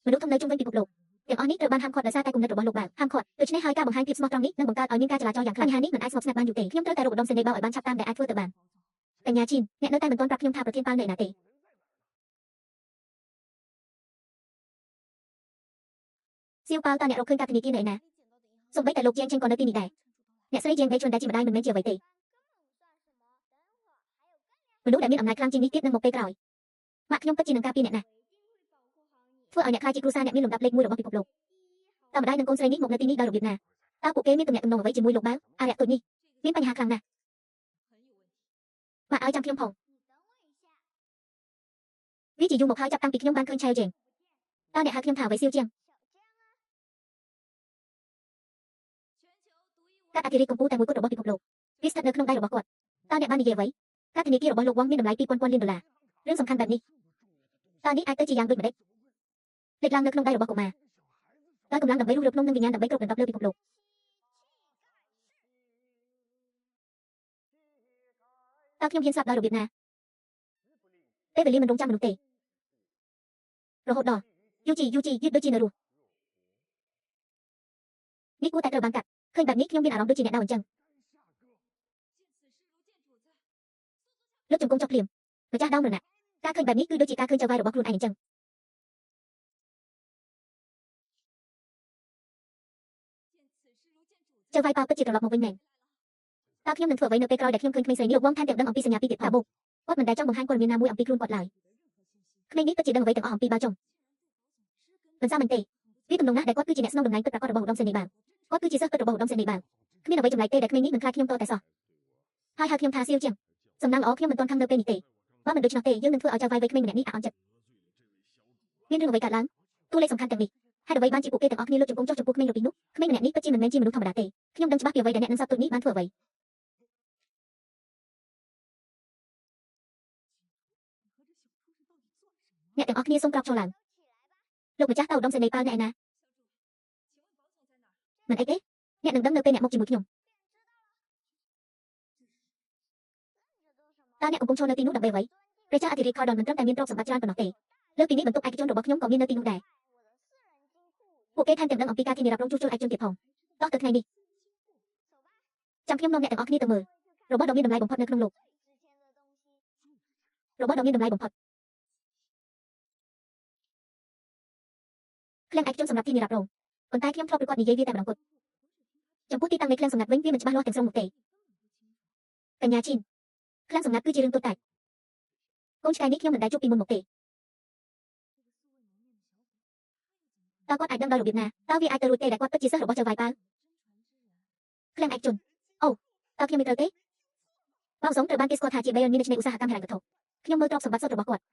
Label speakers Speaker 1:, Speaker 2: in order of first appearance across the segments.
Speaker 1: មនុស្សធំនៅជុំវិញពិភពលោកទាំងអស់នេះត្រូវបានហាមឃាត់ដោយសារតែគំនិតរបស់លោកបាទហាមឃាត់ដូច្នេះហើយការបង្ហាញភាពស្មោះត្រង់នេះនឹងបង្កើតឲ្យមានការចលាចលយ៉ាងខ្លាំងបញ្ហានេះមិនអាចស្ងប់ស្ងាត់បានយូរទេខ្ញុំត្រូវតែរកឧត្តមសេនីយ៍បោឲ្យបានឆាប់តាមដែលអាចធ្វើទៅបានកញ្ញាជីនអ្នកនៅតែមិនទាន់ប្រាប់ខ្ញុំថាប្រធានប៉ាល់នៅឯណាទេសៀវប៉ាល់តើអ្នករកឃើញការធនាគារនៅឯណាសូម្បីតែលោកជាងចេញក៏នៅទីនេះដែរអ្នកស្រីជាងបេជុនដែលជាម្ដាយមិនមែនជាអ្វីទេមនុស្សដែលមានអំណាចខ្លាំងជាងនេះទៀតនឹងមកពេលក្រោយម៉ាក់ខ្ញុំពិតជានឹងការពារអ្នកណាធ្វើឲ្យអ្នកខ្លាចជាគ្រួសារអ្នកមានលំដាប់លេខ1របស់ពិភពលោកតើម្ដាយនិងកូនស្រីនេះមកនៅទីនេះដោយរបៀបណាតើពួកគេមានទំនាក់ទំនងអ្វីជាមួយលោកបាវអារៈទុយនេះមានបញ្ហាខ្លាំងណាស់ម៉ាក់ឲ្យចាំខ្ញុំផងវាជាយូរមកហើយចាប់តាំងពីខ្ញុំបានឃើញឆែវជេងតើអ្នកហៅខ្ញុំថាអ្វីសៀវជាងកាត់អធិរាជកម្ពុជាតែមួយគត់របស់ពិភពលោកវាស្ថិតនៅក្នុងដៃរបស់គាត់តើអ្នកបាននិយាយអ្វីការធនាគាររបស់លោកវ៉ងមានតម្លៃ 2000 លានដុល្លាររឿងសំខាន់បែបនេះតើនេះអាចទៅជាយ៉ាងដូចម្តេចលេចឡើងនៅក្នុងដៃរបស់កុមារតើកម្លាំងដើម្បីរុះរើភ្នំនិងវិញ្ញាណដើម្បីគ្រប់ដណ្ដប់លើពិភពលោកតើខ្ញុំហ៊ានស្លាប់ដោយរបៀបណាពេលវេលាមិនរងចាំមនុស្សទេរហូតដល់យូជីយឺតដូចជានៅរស់នេះគួរតែត្រូវបានកាត់ឃើញបែបនេះខ្ញុំមានអារម្មណ៍ដូចជាអ្នកដៅអញ្ចឹងលើកជង្គង់ចុះភ្លាមម្ចាស់ដៅមរណៈការឃើញបែបនេះគឺដូចជាការឃើញចៅវាយរបស់ខ្លួនឯងអញ្ចឹងចៅវាយប៉ាពិតជាត្រឡប់មកវិញមែនតើខ្ញុំនឹងធ្វើអ្វីនៅពេលក្រោយដែលខ្ញុំឃើញក្មេងស្រីនេះលោកវងថែមទាំងដឹងអំពីសញ្ញាពីរទៀតថាបុកគាត់មិនដែលចង់បង្ហាញព័ត៌មានណាមួយអំពីខ្លួនគាត់ឡើយក្មេងនេះពិតជាដឹងអ្វីទាំងអស់អំពីបាវចុងមិនសមមែនទេវាទំនងណាស់ដែលគាត់គឺជាអ្នកស្នងតំណែងពិតប្រាកដរបស់ឧត្តមសេនីយ៍បាវគាត់គឺជាសិស្សពិតរបស់ឧត្តមសេនីយ៍បាវគ្មានអ្វីចម្លែកទេដែលក្មេងនេះមិនខ្លាចខ្ញុំតតែសោះហើយហៅខ្ញុំថាសៀវជាងសំណាងល្អខ្ញុំមិនទាន់ខឹងនៅពេលនេះទេបើមិនដូច្នោះទេយើងនឹងធ្វើឲ្យចៅវាយវ័យក្មេងម្នាក់នេះអាក់អន់ចិត្តមានរឿងអ្វីកើតឡើងតួលេខសំខាន់ទាំងនេះហេតុអ្វីបានជាពួកគេទាំងអស់គ្នាលើកជង្គង់ចុះចំពោះក្មេងរពីនោះក្មេងម្នាក់នេះពិតជាមិនមែនជាមនុស្សធម្មតាទេខ្ញុំដឹងច្បាស់ពីអ្វីដែលអ្នកនឹងសត្វទុយនេះបានធ្វើអ្វីអ្នកទាំងអស់គ្នាសូមក្រោកឈរឡើងលោកម្ចាស់តើឧត្តមសេនីយ៍ប៉ាល់អ្នកឯណាមិនអីទេអ្នកនឹងដឹងនៅពេលអ្នកមកជាមួយខ្ញុំតើអ្នកកំពុងឈរនៅទីនោះដើម្បីអ្វីព្រះចៅអធិរាជ Cordon មិនត្រឹមតែមានទ្រព្យសម្បត្តិច្រើនប៉ុណ្ណោះទេលើសពីនេះបន្ទប់ឯកជនរបស់ខ្ញុំក៏មាននៅទីនោះដែរពួកគេថែមទាំងដឹងអំពីការធានារ៉ាប់រងជួសជុលឯកជនទៀតផងតោះទៅថ្ងៃនេះចាំខ្ញុំនាំអ្នកទាំងអស់គ្នាទៅមើលរបស់ដ៏មានតម្លៃបំផុតនៅក្នុងលោករបស់ដ៏មានតម្លៃបំផុតឃ្លាំងឯកជនសម្រាប់ធានារ៉ាប់រងប៉ុន្តែខ្ញុំធ្លាប់ប្រកាសនិយាយវាតែម្ដងគត់ចំពោះទីតាំងនៃឃ្លាំងសម្ងាត់វិញវាមិនច្បាស់លាស់ទាំងស្រុងនោះទេកញ្ញាឈីនឃ្លាំងសម្ងាត់គឺជារឿងតូចតាចកូនឆ្កែនេះខ្ញុំមិនដែលជួបពីមុនមកទេតើគាត់អាចដឹងដោយរបៀបណាតើវាអាចទៅរួចទេដែលគាត់ពិតជាសិស្សរបស់ចៅវាយប៉ាវឃ្លាំងឯកជនអូតើខ្ញុំមិនត្រូវទេបងសងត្រូវបានគេស្គាល់ថាជា Bayern នៃឧស្សាហកម្មហិរញ្ញវត្ថុខ្ញុំមើលទ្រព្យសម្បត្តិសុទ្ធរបស់គាត់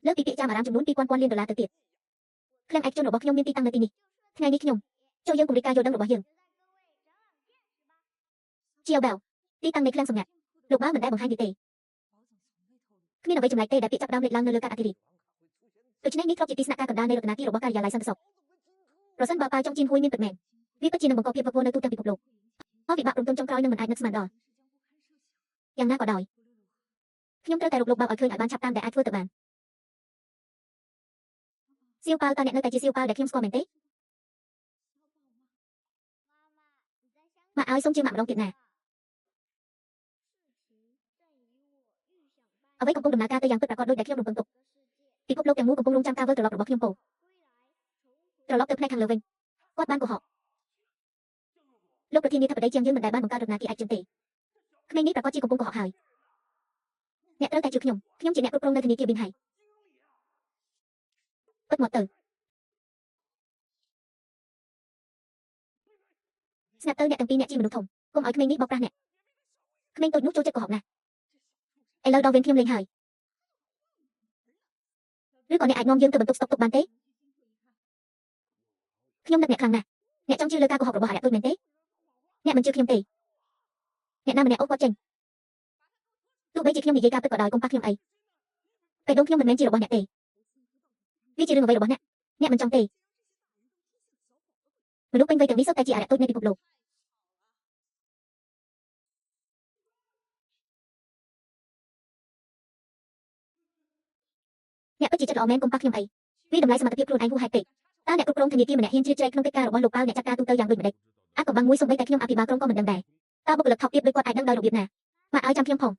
Speaker 1: លើពីពាក្យចាមអារាមចំនួន 2000 លានដុល្លារទៅទៀតឃ្លាំងឯកជនរបស់ខ្ញុំមានទីតាំងនៅទីនេះថ្ងៃនេះខ្ញុំចូលយើងពង្រីកការយល់ដឹងរបស់យើងជាវបាវទីតាំងនៃឃ្លាំងសម្ងាត់លោកបាវមិនដែលបង្ហាញវាទេគ្មានអ្វីចម្លែកទេដែលពាក្យចាប់ដើមលេចឡើងនៅលើកាតអធិរាជដូច្នេះនេះគ្របជាទីស្នាក់ការកណ្ដាលនៃរតនាគាររបស់ការិយាល័យសន្តិសុខប្រសិនបើប៉ាវចុងជីនហួយមានពិតមែនវាពិតជានឹងបង្កភាពវឹកវរនៅទូទាំងពិភពលោកហើយវិបាករំពឹងចុងក្រោយនឹងមិនអាចនឹកស្មានដល់យ៉ាងណាក៏ដោយខ្ញុំត្រូវតែរកលោកបាវឲ្យឃើញឲ្យបានឆាប់តាមដែលអាចធ្វើទៅបានសៀវប៉ាល់តើអ្នកនៅតែជាសៀវប៉ាល់ដែលខ្ញុំស្គាល់មែនទេម៉ាក់ឲ្យសុំជឿម៉ាក់ម្ដងទៀតណាអ្វីកំពុងដំណើរការទៅយ៉ាងពិតប្រាកដដូចដែលខ្ញុំរំពឹងទុកពិភពលោកទាំងមូលកំពុងរងចាំការវិលត្រឡប់របស់ខ្ញុំពោត្រឡប់ទៅផ្នែកខាងលើវិញគាត់បានកុហកលោកប្រធានាធិបតីជាងយើងមិនដែលបានបង្កើតរតនាគារឯកជនទេក្មេងនេះប្រកាសជាកំពុងកុហកហើយអ្នកត្រូវតែជឿខ្ញុំជាអ្នកគ្រប់គ្រងនៅធនាគារប៊ីនហៃពិតមកទៅស្ងាត់ទៅអ្នកទាំងពីរអ្នកជាមនុស្សធំកុំឲ្យក្មេងនេះបោកប្រាស់អ្នកក្មេងតូចនោះចូលចិត្តកុហកណាស់ឥឡូវដល់វិញខ្ញុំលេងហើយឬក៏អ្នកអាចនាំយើងទៅបន្ទប់ស្តុកទុកបានទេខ្ញុំនឹកអ្នកខ្លាំងណាស់អ្នកចង់ជឿលើការកុហករបស់អារៈទុយមែនទេអ្នកមិនជឿខ្ញុំទេអ្នកណាម្នាក់អូសគាត់ចេញទោះបីជាខ្ញុំនិយាយការពិតក៏ដោយកុំប៉ះខ្ញុំអីបេះដូងខ្ញុំមិនមែនជារបស់អ្នកទេវាជារឿងអ្វីរបស់អ្នកមិនចង់ទេមនុស្សពេញវ័យទាំងនេះសុទ្ធតែជាអារៈទុយនៃពិភពលោកអ្នកពិតជាចិត្តល្អមែនកុំប៉ះខ្ញុំអី Vì đồng lạiសមត្ថភាពខ្លួនឯងហួសហេតុពេកតើអ្នកគ្រប់គ្រងធនាគារម្នាក់ហ៊ានជ្រៀតជ្រែកក្នុងកិច្ចការរបស់លោកប៉ាល់អ្នកចាត់ការទូទៅយ៉ាងដូចម្ដេចអាចកំបាំងមួយសូម្បីតែខ្ញុំអភិបាលក្រុងក៏មិនដឹងដែរតើបុគ្គលិកថោកទាបដូចគាត់អាចដឹងដោយរបៀបណាម៉ាក់ឲ្យចាំខ្ញុំផង